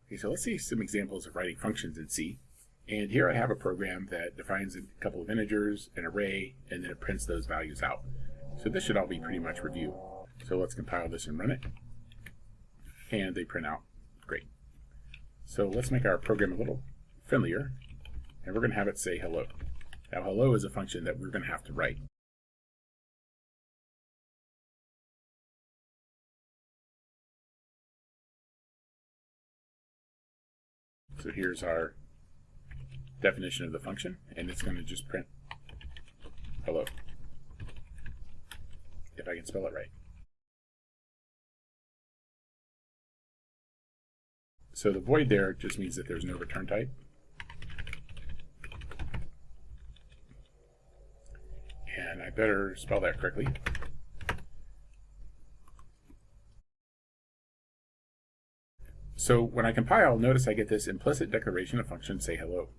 Okay, so let's see some examples of writing functions in C. And here I have a program that defines a couple of integers, an array, and then it prints those values out. So this should all be pretty much review. So let's compile this and run it. And they print out. Great. So let's make our program a little friendlier, and we're going to have it say hello. Now hello is a function that we're going to have to write. So here's our definition of the function, and it's going to just print hello, if I can spell it right. So the void there just means that there's no return type. And I better spell that correctly. So when I compile, notice I get this implicit declaration of function say hello.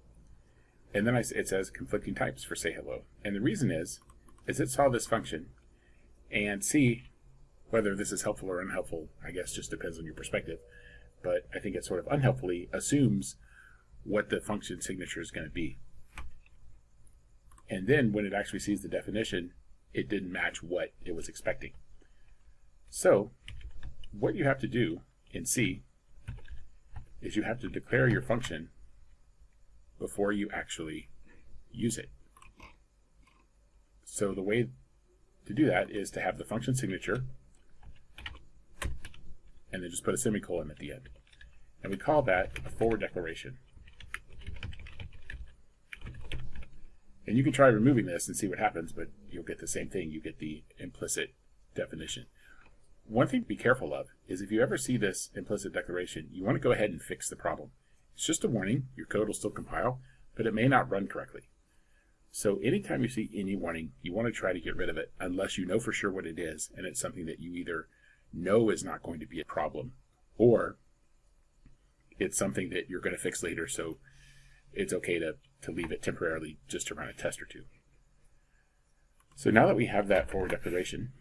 And then it says conflicting types for say hello. And the reason is it saw this function, and C, whether this is helpful or unhelpful, I guess just depends on your perspective, but I think it sort of unhelpfully assumes what the function signature is going to be. And then when it actually sees the definition, it didn't match what it was expecting. So what you have to do in C is you have to declare your function before you actually use it. So the way to do that is to have the function signature and then just put a semicolon at the end. And we call that a forward declaration. And you can try removing this and see what happens, but you'll get the same thing. You get the implicit definition. One thing to be careful of is if you ever see this implicit declaration, you want to go ahead and fix the problem. It's just a warning. Your code will still compile, but it may not run correctly. So anytime you see any warning, you want to try to get rid of it unless you know for sure what it is, and it's something that you either know is not going to be a problem, or it's something that you're going to fix later, so it's okay to leave it temporarily just to run a test or two. So now that we have that forward declaration,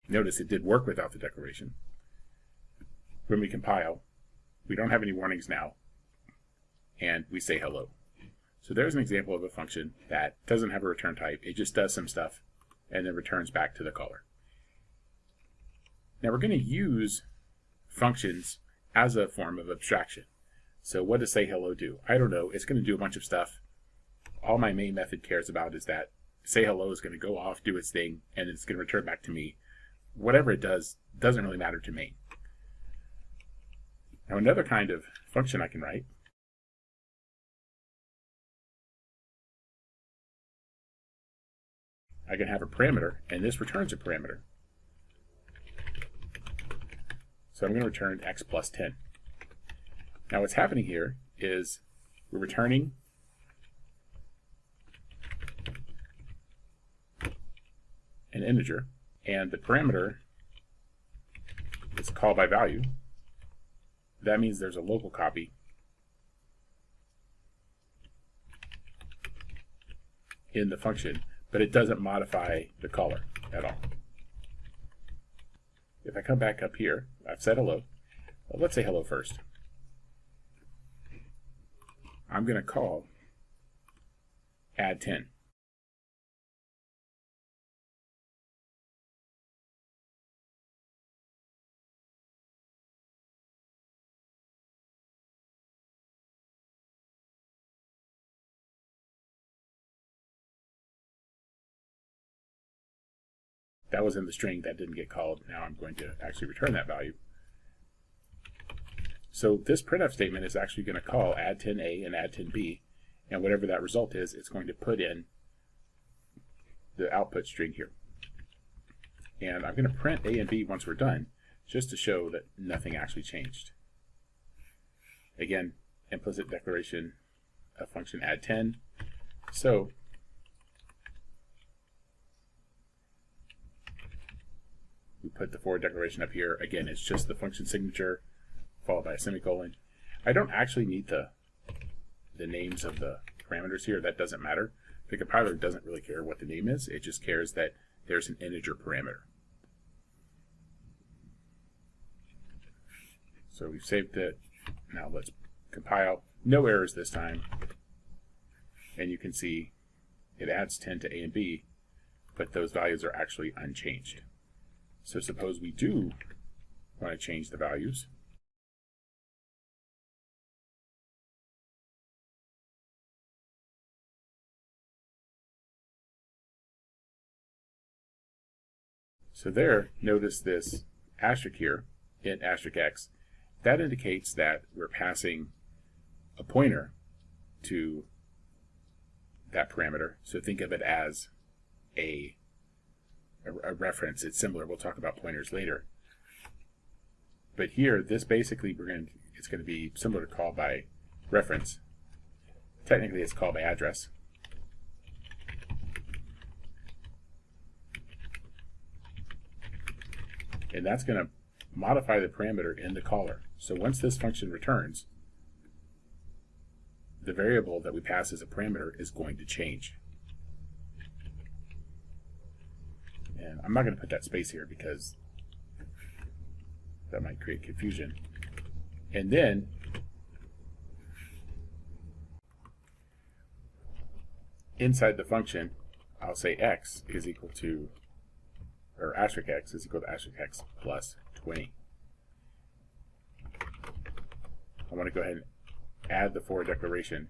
notice it did work without the declaration. When we compile, we don't have any warnings now, and we say hello. So there's an example of a function that doesn't have a return type. It just does some stuff and then returns back to the caller. Now we're going to use functions as a form of abstraction. So what does say hello do? I don't know. It's going to do a bunch of stuff. All my main method cares about is that say hello is going to go off, do its thing, and it's going to return back to me. Whatever it does doesn't really matter to me. Now another kind of function I can write I can have a parameter, and this returns a parameter. So I'm going to return x plus 10. Now what's happening here is we're returning an integer, and the parameter is called by value. That means there's a local copy in the function, but it doesn't modify the caller at all. If I come back up here, I've said hello. Well, let's say hello first. I'm going to call add 10. That was in the string that didn't get called. Now I'm going to actually return that value. So this printf statement is actually going to call add 10a and add 10b, and whatever that result is, it's going to put in the output string here. And I'm going to print a and b once we're done, just to show that nothing actually changed. Again, implicit declaration of function add 10. So we put the forward declaration up here. Again, it's just the function signature followed by a semicolon. I don't actually need the names of the parameters here. That doesn't matter. The compiler doesn't really care what the name is. It just cares that there's an integer parameter. So we've saved it. Now let's compile. No errors this time. And you can see it adds 10 to A and B, but those values are actually unchanged. So suppose we do want to change the values. So there, notice this asterisk here, int asterisk x. That indicates that we're passing a pointer to that parameter. So think of it as a reference. It's similar. We'll talk about pointers later. But here, this basically it's going to be similar to call by reference. Technically, it's call by address. And that's going to modify the parameter in the caller. So once this function returns, the variable that we pass as a parameter is going to change. And I'm not going to put that space here because that might create confusion. And then inside the function, I'll say x is equal to, or asterisk x is equal to asterisk x plus 20. I want to go ahead and add the for declaration.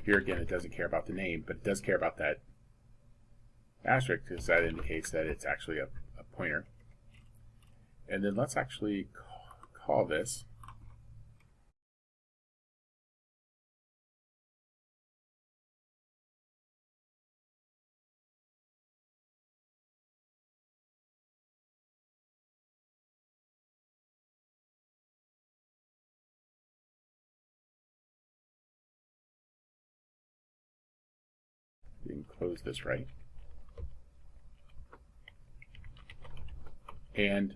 Here again, it doesn't care about the name, but it does care about that asterisk because that indicates that it's actually a pointer. And then let's actually call this. You can close this right. And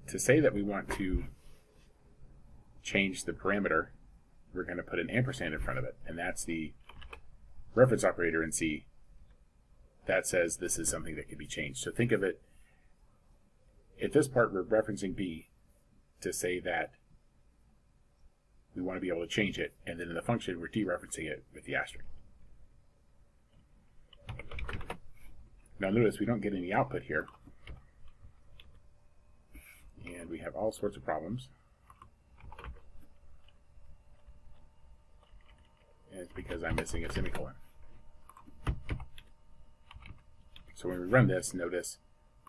to say that we want to change the parameter, we're going to put an ampersand in front of it. And that's the reference operator in C that says this is something that can be changed. So think of it, at this part we're referencing B to say that we want to be able to change it. And then in the function we're dereferencing it with the asterisk. Now notice we don't get any output here. And we have all sorts of problems. And it's because I'm missing a semicolon. So when we run this, notice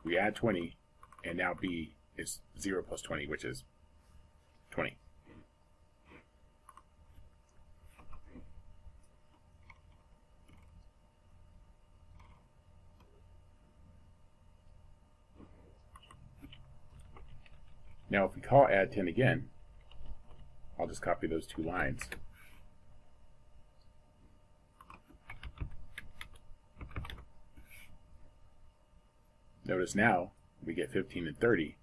we add 20, and now B is 0 plus 20, which is 20. Now if we call add 10 again, I'll just copy those two lines. Notice now we get 15 and 30,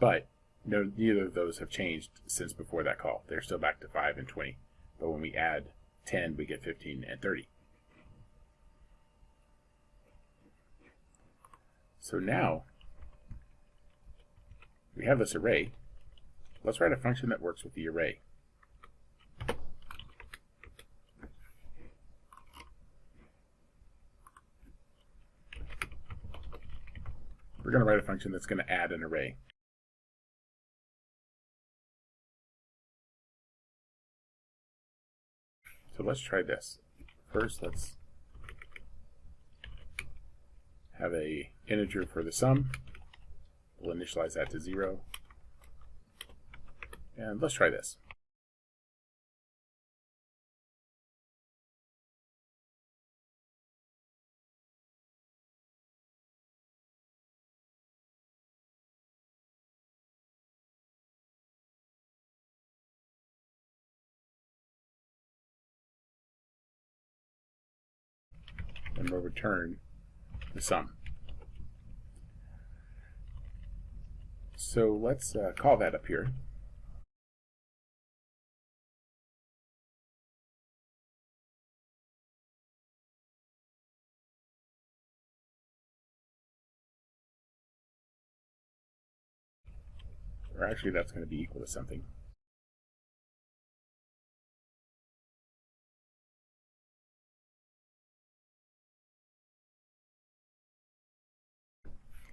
but neither of those have changed since before that call. They're still back to 5 and 20. But when we add 10, we get 15 and 30. So now we have this array. Let's write a function that works with the array. We're going to write a function that's going to add an array. So let's try this. First, let's have an integer for the sum. We'll initialize that to 0. And let's try this. And we'll return the sum. So let's call that up here. or actually that's going to be equal to something.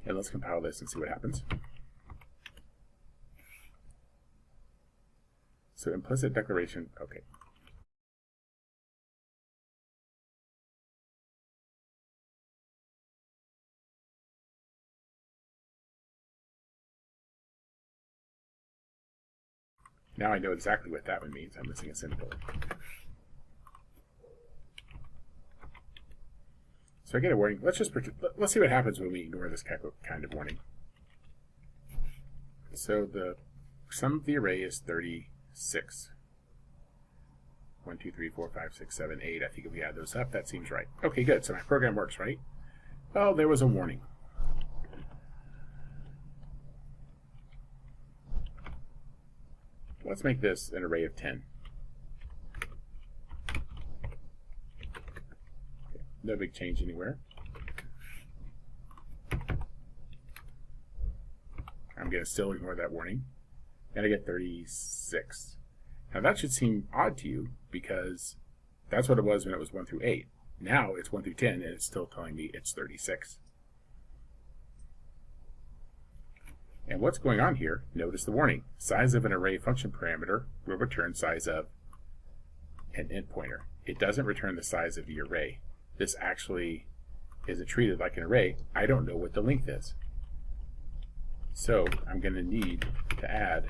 And let's compile this and see what happens. So implicit declaration, okay. Now I know exactly what that one means. I'm missing a semicolon. So I get a warning. Let's see what happens when we ignore this kind of warning. So the sum of the array is 36. 1, 2, 3, 4, 5, 6, 7, 8. I think if we add those up, that seems right. Okay, good. So my program works, right? Oh, there was a warning. Let's make this an array of 10. Okay. No big change anywhere. I'm going to still ignore that warning. And I get 36. Now that should seem odd to you because that's what it was when it was 1 through 8. Now it's 1 through 10 and it's still telling me it's 36. And what's going on here, notice the warning. Size of an array function parameter will return size of an int pointer. It doesn't return the size of the array. This actually isn't treated like an array. I don't know what the length is. So I'm going to need to add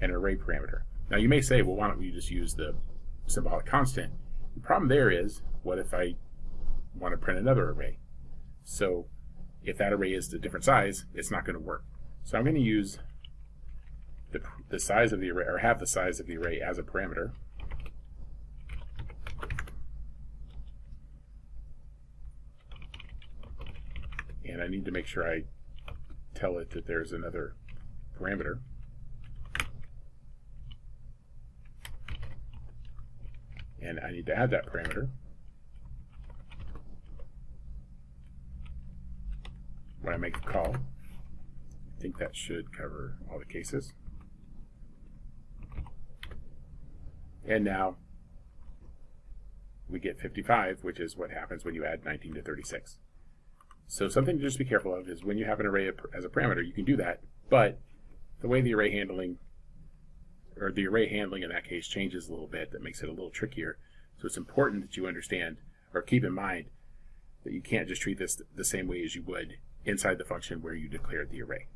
an array parameter. Now you may say, well, why don't we just use the symbolic constant? The problem there is, what if I want to print another array? So if that array is a different size, it's not going to work. So I'm going to use the size of the array, or have the size of the array as a parameter. And I need to make sure I tell it that there's another parameter. And I need to add that parameter. When I make the call, I think that should cover all the cases. And now we get 55, which is what happens when you add 19 to 36. So something to just be careful of is when you have an array as a parameter, you can do that, but the way the array handling, or the array handling in that case, changes a little bit. That makes it a little trickier. So it's important that you understand, or keep in mind, that you can't just treat this the same way as you would inside the function where you declared the array.